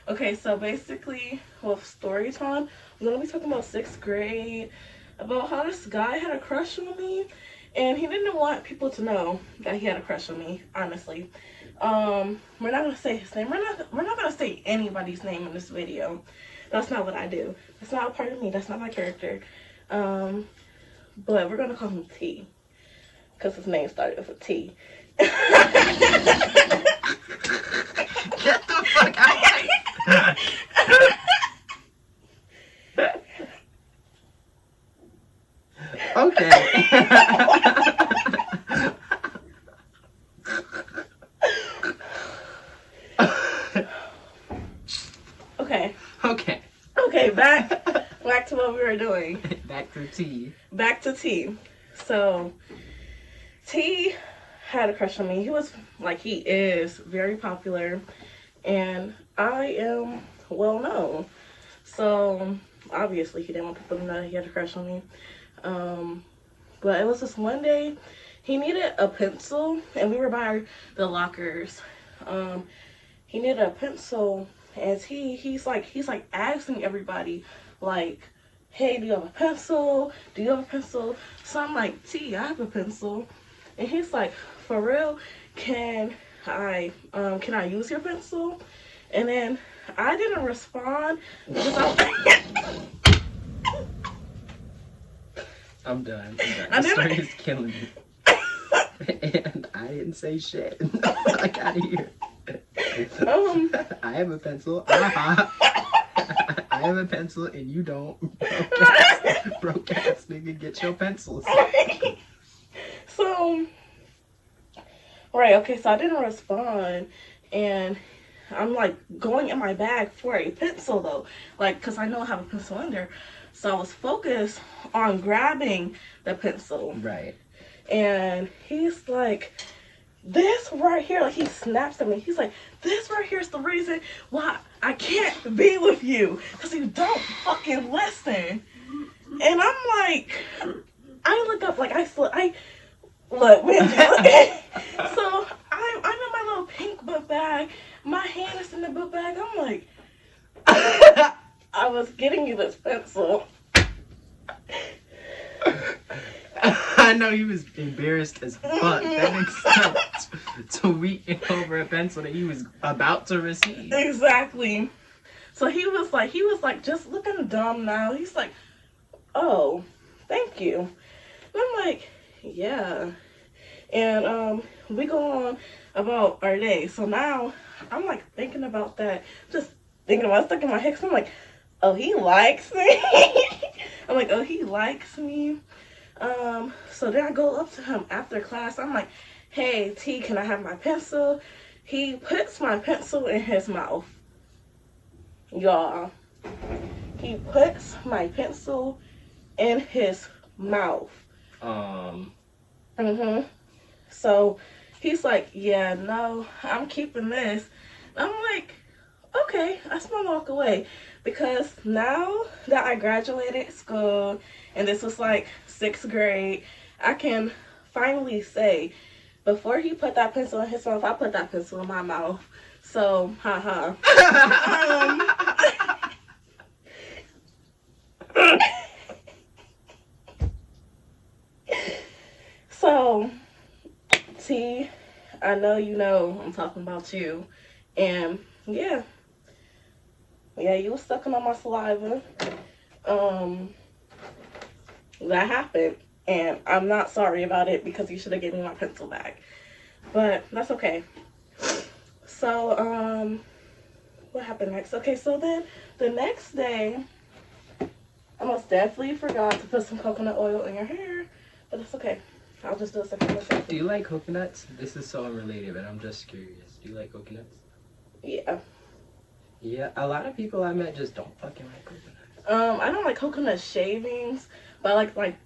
Okay, so basically, with story time, I'm gonna be talking about 6th grade, about how this guy had a crush on me, and he didn't want people to know that he had a crush on me. Honestly, we're not gonna say his name. We're not gonna say anybody's name in this video. That's not what I do. That's not a part of me. That's not my character. But we're gonna call him T, because his name started with a T. Get the fuck out. Okay. Okay. Okay. Okay, back to what we were doing. Back to T. Back to T. So, T had a crush on me. He is very popular, and I am well known. So, obviously, he didn't want people to know that he had a crush on me. But it was this one day, he needed a pencil, and we were by the lockers. He needed a pencil, and he's like asking everybody, like, hey, do you have a pencil? Do you have a pencil? So I'm like, T, I have a pencil. And he's like, for real? Can I use your pencil? And then I didn't respond because I'm done. The story is killing me. And I didn't say shit. I got here. I have a pencil. I have a pencil and you don't. Broke ass nigga, get your pencils. So, right, okay, so I didn't respond, and I'm like going in my bag for a pencil though, like, because I know I have a pencil in there. So I was focused on grabbing the pencil. Right. And he's like, this right here, like, he snaps at me. He's like, this right here is the reason why I can't be with you, because you don't fucking listen. And I'm like, I look up, like, look, man, so I'm in my little pink book bag. My hand is in the book bag. I'm like, I was getting you this pencil. I know he was embarrassed as fuck. That makes sense. To weaken over a pencil that he was about to receive. Exactly. So he was like just looking dumb now. He's like, oh, thank you. And I'm like, yeah. And we go on about our day. So now I'm like thinking about that, just thinking about it, stuck in my head. So I'm like, oh, he likes me. I'm like, oh, he likes me. So then I go up to him after class. I'm like, hey, T, can I have my pencil? He puts my pencil in his mouth. Y'all. He puts my pencil in his mouth. So he's like, yeah, no, I'm keeping this. I'm like, okay, I still walk away, because now that I graduated school and this was like 6th grade, I can finally say, before he put that pencil in his mouth, I put that pencil in my mouth. So, haha. So, T, I know you know I'm talking about you. And yeah, you was sucking on my saliva. That happened, and I'm not sorry about it, because you should have given me my pencil back. But that's okay. So, what happened next? Okay, so then the next day, I most definitely forgot to put some coconut oil in your hair, but that's okay. I'll just do a second myself. Do you like coconuts? This is so unrelated, but I'm just curious. Do you like coconuts? Yeah. Yeah, a lot of people I met just don't fucking like coconuts. I don't like coconut shavings, but I like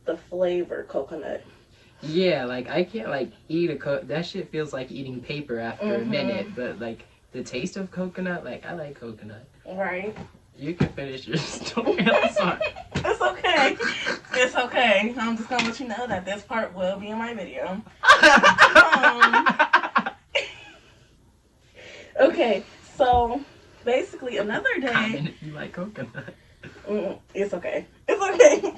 the flavor coconut. Yeah, like I can't like eat that shit feels like eating paper after a minute, but like the taste of coconut, like I like coconut. Right. You can finish your story. I'm sorry. It's okay. It's okay. I'm just gonna let you know that this part will be in my video. Okay, So basically, another day. Comment if you like coconut. It's okay. It's okay.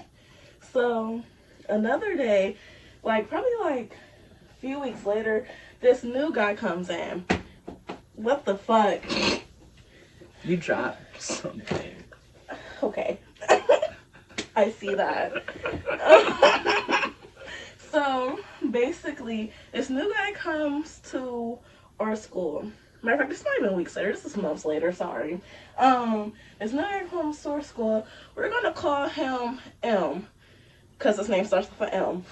So another day, like probably like a few weeks later, this new guy comes in. What the fuck? You dropped something. Okay. I see that. So basically, this new guy comes to our school. Matter of fact, this is not even weeks later. This is months later. Sorry. This new guy comes to our school. We're gonna call him M, cause his name starts with an M.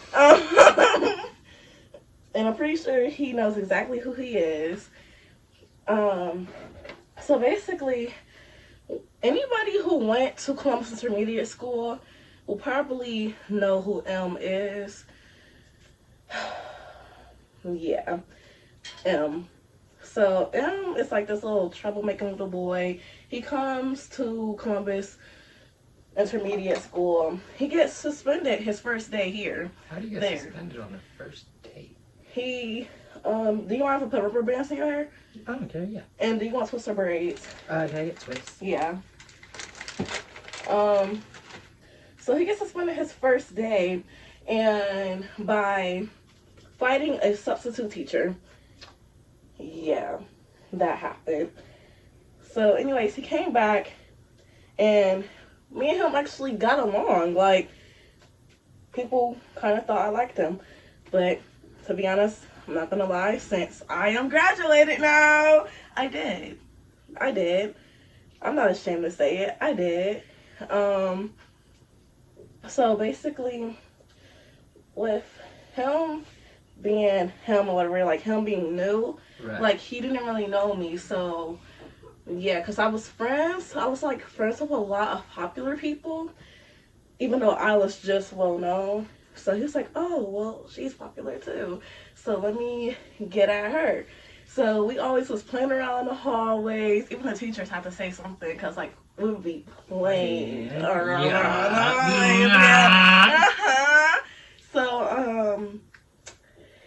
And I'm pretty sure he knows exactly who he is. So basically, anybody who went to Columbus Intermediate School will probably know who M is. Yeah, M. So M is like this little troublemaking little boy. He comes to Columbus Intermediate School. He gets suspended his first day here. How do you get suspended on the first date? He, do you want to put rubber bands in your hair? I don't care, yeah. And do you want twister braids? Can I get twists? Yeah. So he gets suspended his first day, and by fighting a substitute teacher. Yeah, that happened. So anyways, he came back, and me and him actually got along. Like, people kind of thought I liked him. But to be honest, I'm not gonna lie, since I am graduated now, I did. I'm not ashamed to say it. I did. So basically, with him being him or whatever, like him being new, right. Like he didn't really know me. So yeah, because I was like friends with a lot of popular people, even though I was just well known. So he was like, oh, well, she's popular too, so let me get at her. So we always was playing around in the hallways. Even the teachers had to say something, because like we would be playing around. Yeah. So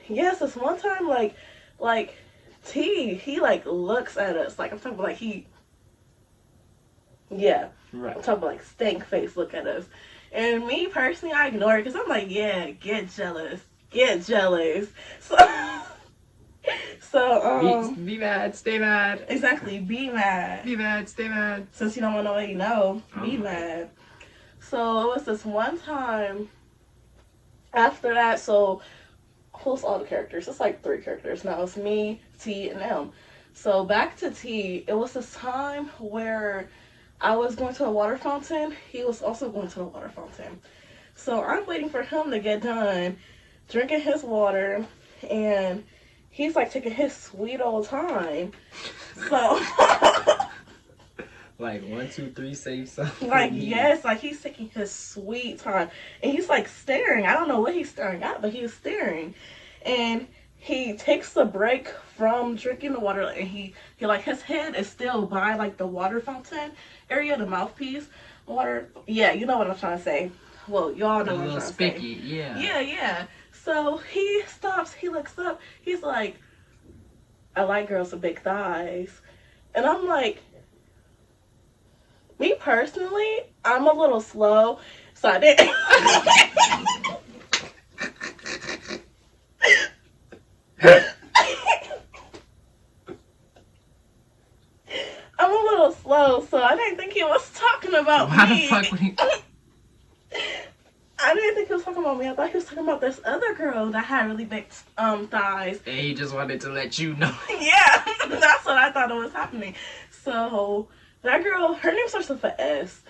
yes, this one time, like T, he like looks at us, like I'm talking about, like he, yeah, right. I'm talking about like stank face look at us. And me personally, I ignore it, because I'm like, yeah, get jealous. So be mad, stay mad. Exactly, be mad. Be mad, stay mad. Since you don't want nobody to know, be mad. So it was this one time after that. So who's all the characters? It's like 3 characters now. It's me, T, and M. So back to T. It was this time where I was going to a water fountain. He was also going to a water fountain. So I'm waiting for him to get done drinking his water, and he's like taking his sweet old time. So like 1, 2, 3, say something. Like yes, like he's taking his sweet time, and he's like staring. I don't know what he's staring at, but he's staring, and he takes a break from drinking the water, and he like his head is still by like the water fountain area, the mouthpiece water. Yeah, you know what I'm trying to say. Well, y'all know what I'm trying to say. A little spiky, yeah. Yeah. So he stops. He looks up. He's like, I like girls with big thighs, and I'm like, me personally, I'm a little slow, so I didn't. I'm a little slow, so I didn't think he was talking about me. How the fuck would he? I didn't think he was talking about me. I thought he was talking about this other girl that had really big thighs. And he just wanted to let you know. Yeah, that's what I thought was happening. So that girl, her name starts with an S.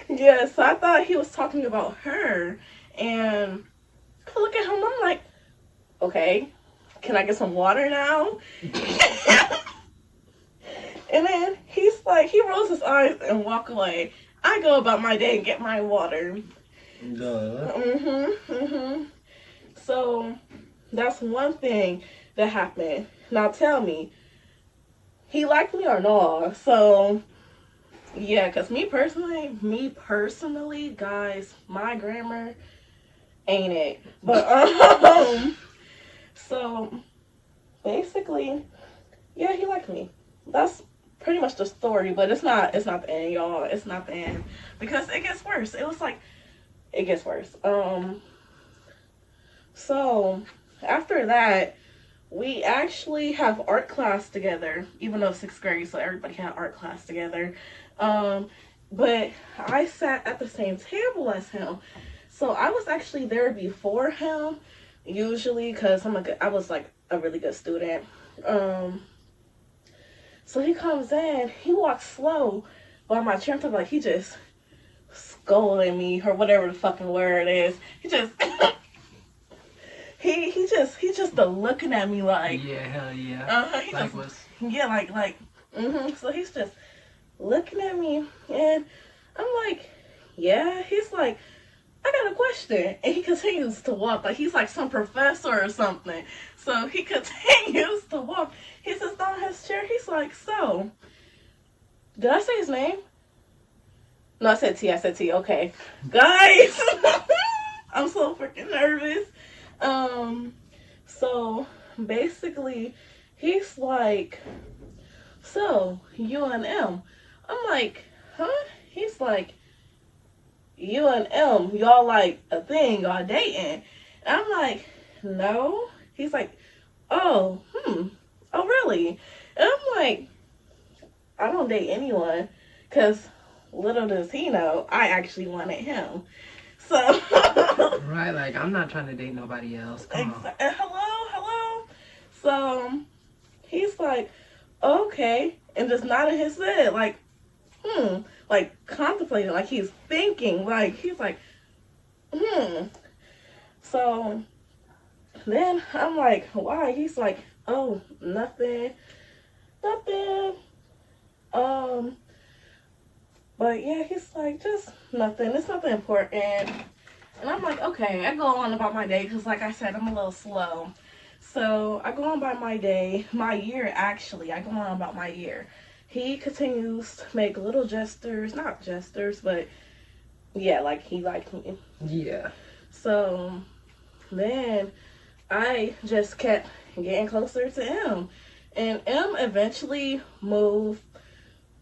Yeah, so I thought he was talking about her, and I look at him, I'm like, okay, can I get some water now? And then he's like, he rolls his eyes and walk away. I go about my day and get my water. So that's one thing that happened. Now tell me, he liked me or no? So yeah, because me personally, guys, my grammar ain't it. But so basically yeah, he liked me. That's pretty much the story, but it's not the end, y'all. It's not the end. Because it gets worse. It was like, it gets worse. So after that, we actually have art class together, even though 6th grade, so everybody had art class together. But I sat at the same table as him. So I was actually there before him, usually, because I was like a really good student. So he comes in, he walks slow by my chair. I'm like, he just scolding me, or whatever the fucking word is. He just he's just looking at me like, yeah, hell yeah. So he's just looking at me, and I'm like, yeah. He's like, I got a question, and he continues to walk like he's like some professor or something. So he continues to walk. He sits down in his chair. He's like, so, did I say his name? No, I said T. Okay, guys, I'm so freaking nervous. So basically, he's like, so you and M. I'm like, huh? He's like, you and M, y'all like a thing, y'all dating. And I'm like, no. He's like, oh, oh really? And I'm like, I don't date anyone, because little does he know, I actually wanted him. So right, like, I'm not trying to date nobody else. Come on. Hello. So he's like, okay, and just nodding his head, like, like contemplating, like he's thinking, like he's like, So then I'm like, why? He's like, oh, nothing. But yeah, he's like, just nothing. It's nothing important. And I'm like, okay. I go on about my day because, like I said, I'm a little slow. So I go on by my day, my year actually. I go on about my year. He continues to make little gestures, not gestures, but yeah, like he liked me. Yeah. So then I just kept getting closer to M. And M eventually moved.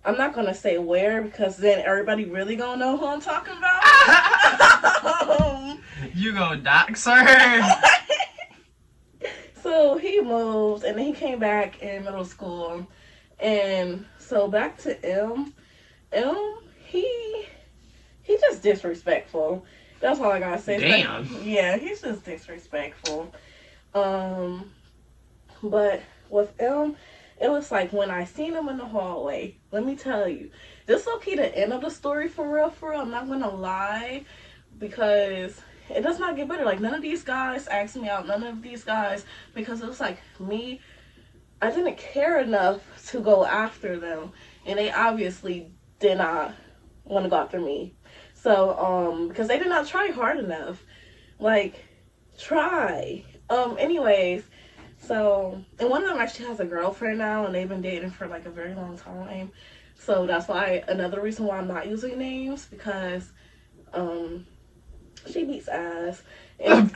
I'm not going to say where, because then everybody really going to know who I'm talking about. You go dox her. So he moved, and then he came back in middle school. And so back to M. He just disrespectful. That's all I got to say. Damn. Like, yeah, he's just disrespectful. But with M, it was like when I seen him in the hallway, let me tell you, this will be the end of the story for real. I'm not going to lie, because it does not get better. Like, none of these guys asked me out, none of these guys, because it was like me, I didn't care enough to go after them, and they obviously did not want to go after me. So, because they did not try hard enough. Like, try. Anyways, so, and one of them actually has a girlfriend now, and they've been dating for like a very long time. So that's why, another reason why I'm not using names, because she beats ass. And,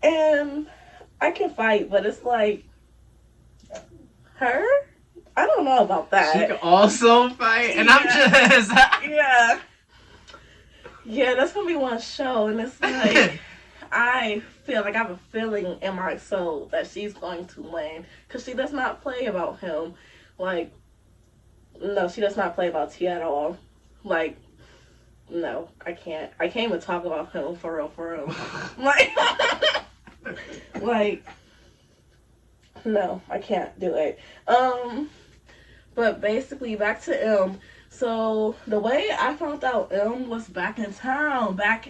and I can fight, but it's like, her? I don't know about that. She can also fight, and I'm just... Yeah, that's gonna be one show, and it's like, I feel like I have a feeling in my soul that she's going to win, because she does not play about him. Like, no, she does not play about T at all. Like, no, I can't even talk about him for real. Like, no, I can't do it. But basically, back to M. So the way I found out M was back in town, back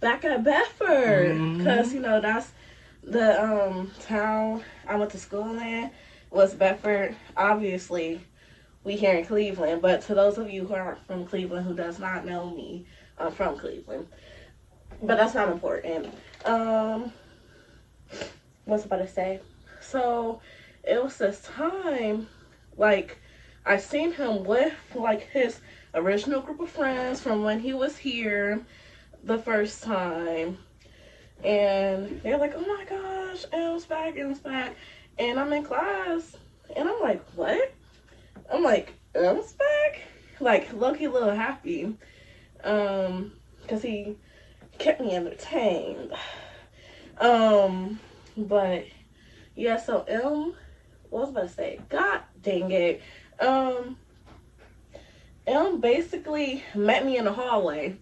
at Bedford, because that's the town I went to school in, was Bedford. Obviously, we here in Cleveland, but to those of you who aren't from Cleveland, who does not know me, I'm from Cleveland. But that's not important. What was I about to say? So it was this time, like, I seen him with, like, his original group of friends from when he was here the first time. And they're like, oh my gosh, M's back, M's back. And I'm in class, and I'm like, what? I'm like, M's back? Like, low-key a little happy. Because he kept me entertained. But, yeah, so what was I about to say? God dang it. Basically met me in the hallway.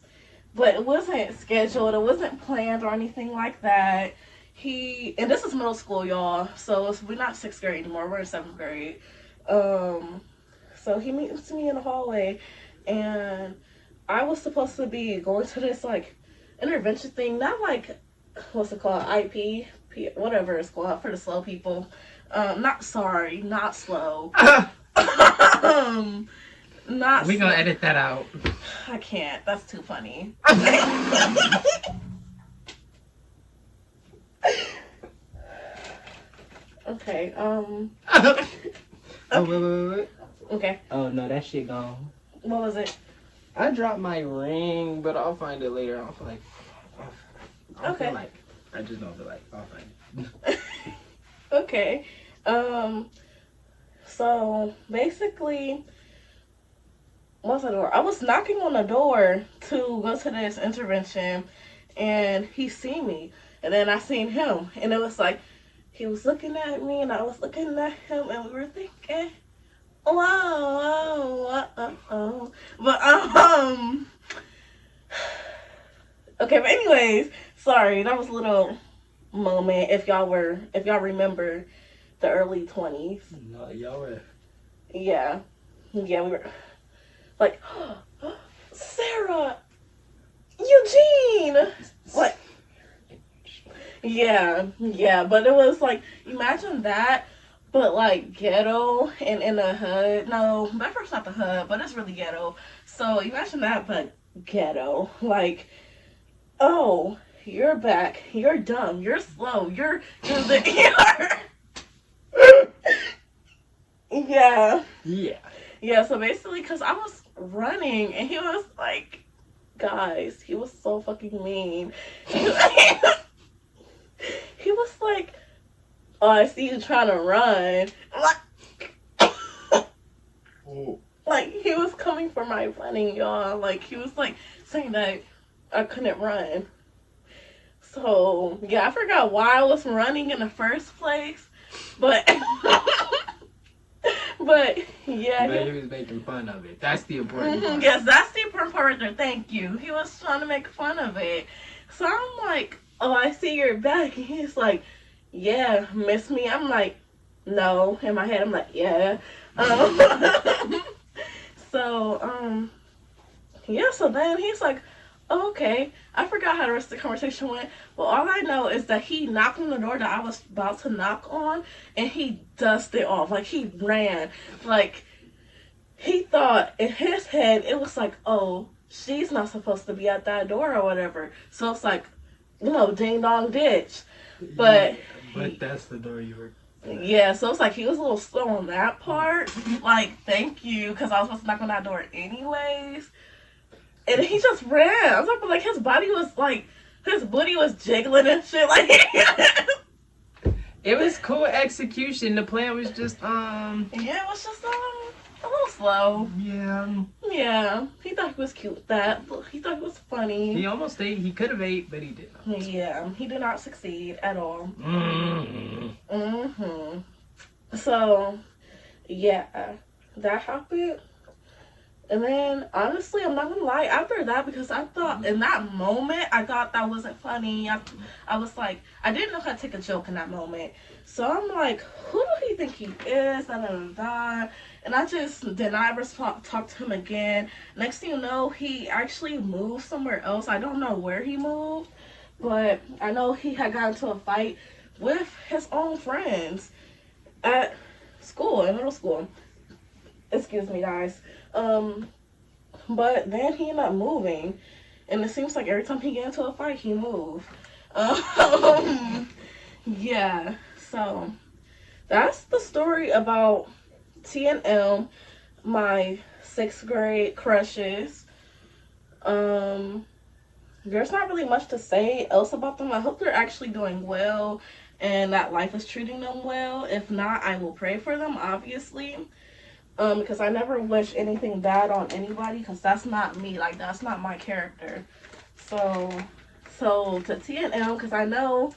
But it wasn't scheduled. It wasn't planned or anything like that. And this is middle school, y'all. So we're not 6th grade anymore. We're in 7th grade. So he meets me in the hallway. And I was supposed to be going to this, like, intervention thing. Not like, what's it called? IP? Whatever it's called for the slow people. Not slow. Not we gonna edit that out. I can't. That's too funny. Okay. Oh, wait. Okay. Oh, no, that shit gone. What was it? I dropped my ring, but I'll find it later. I don't feel like... I just don't feel like... I'll find it. Okay. So, basically... What's the door? I was knocking on the door to go to this intervention, and he seen me, and then I seen him, and it was like he was looking at me, and I was looking at him, and we were thinking, whoa. But okay. But anyways, sorry, that was a little moment. If y'all remember the early 20s. No, y'all were. Yeah, we were. Like, Sarah, Eugene, like, yeah, but it was like, imagine that, but like ghetto and in the hood. No, Bedford's not the hood, but it's really ghetto. So imagine that, but ghetto. Like, oh, you're back, you're dumb, you're slow, you're yeah. So basically, because I was running, and he was like, guys, he was so fucking mean. He was like, oh, I see you trying to run. Like, he was coming for my running, y'all. Like, he was like saying that I couldn't run. So yeah, I forgot why I was running in the first place, but But yeah, he was making fun of it. That's the important part. Yes, that's the important part right there. Thank you. He was trying to make fun of it. So I'm like, oh, I see you're back. And he's like, yeah, miss me? I'm like, no. In my head, I'm like, yeah. So then he's like, oh, okay. I forgot how the rest of the conversation went. Well, all I know is that he knocked on the door that I was about to knock on, and he dusted off. Like, he ran. Like, he thought in his head, it was like, oh, she's not supposed to be at that door or whatever. So it's like, ding dong ditch. But that's the door you were. Yeah, so it's like he was a little slow on that part. Like, thank you, because I was supposed to knock on that door anyways. And he just ran. I was like, his body was like, his booty was jiggling and shit. Like, it was cool execution. The plan was just, yeah, it was just, a little slow. Yeah. Yeah. He thought he was cute with that. He thought it was funny. He almost ate. He could have ate, but he did not. Yeah. He did not succeed at all. Mm-hmm. So, yeah. That happened. And then, honestly, I'm not gonna lie, after that, because I thought, in that moment, I thought that wasn't funny. I was like, I didn't know how to take a joke in that moment. So I'm like, who do he think he is? And I just did not ever talk to him again. Next thing you know, he actually moved somewhere else. I don't know where he moved, but I know he had gotten into a fight with his own friends at school, in middle school. Excuse me, guys. But then he ended up moving, and it seems like every time he get into a fight, he moved. Yeah, so that's the story about T and M, my 6th grade crushes. there's not really much to say else about them. I hope they're actually doing well and that life is treating them well. If not, I will pray for them, obviously. Because I never wish anything bad on anybody, because that's not me. Like, that's not my character. So to T and M, because I know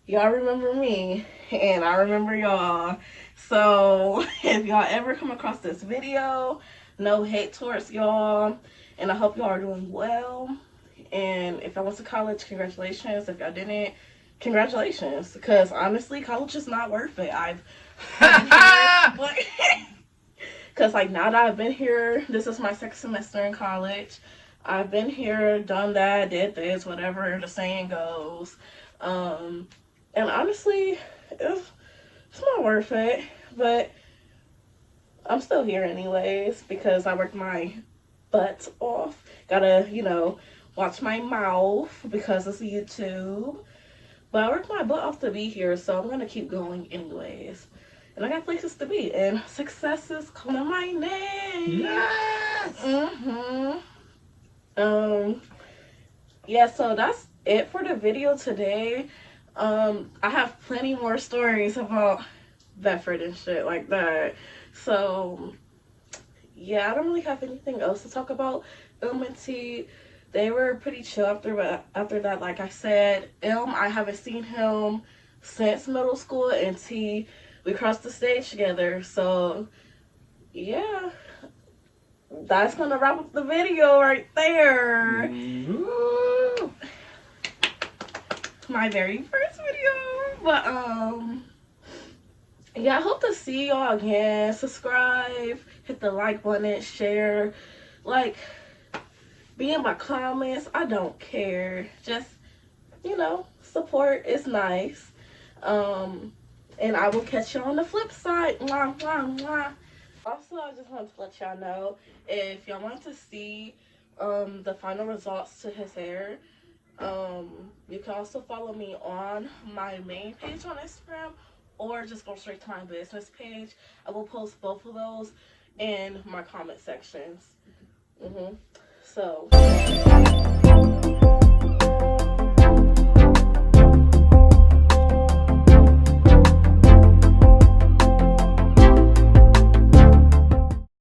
y'all remember me and I remember y'all. So if y'all ever come across this video, no hate towards y'all, and I hope y'all are doing well. And if y'all went to college, congratulations. If y'all didn't, congratulations, because honestly, college is not worth it. Because like, now that I've been here, this is my second semester in college. I've been here, done that, did this, whatever the saying goes. And honestly, it's not worth it. But I'm still here anyways, because I worked my butt off. Gotta, watch my mouth because it's YouTube. But I worked my butt off to be here, so I'm gonna keep going anyways. And I got places to be, and success is calling my name. Yes! Yeah, so that's it for the video today. I have plenty more stories about Bedford and shit like that. So, yeah, I don't really have anything else to talk about. And T, they were pretty chill after that. Like I said, I haven't seen him since middle school, and T, we crossed the stage together. So, yeah, that's gonna wrap up the video right there. Ooh. My very first video. But yeah, I hope to see y'all again. Subscribe, hit the like button, share, like, be in my comments. I don't care. Just, support is nice. And I will catch you on the flip side. Mwah, mwah, mwah. Also, I just wanted to let y'all know, if y'all want to see the final results to his hair, you can also follow me on my main page on Instagram, or just go straight to my business page. I will post both of those in my comment sections. So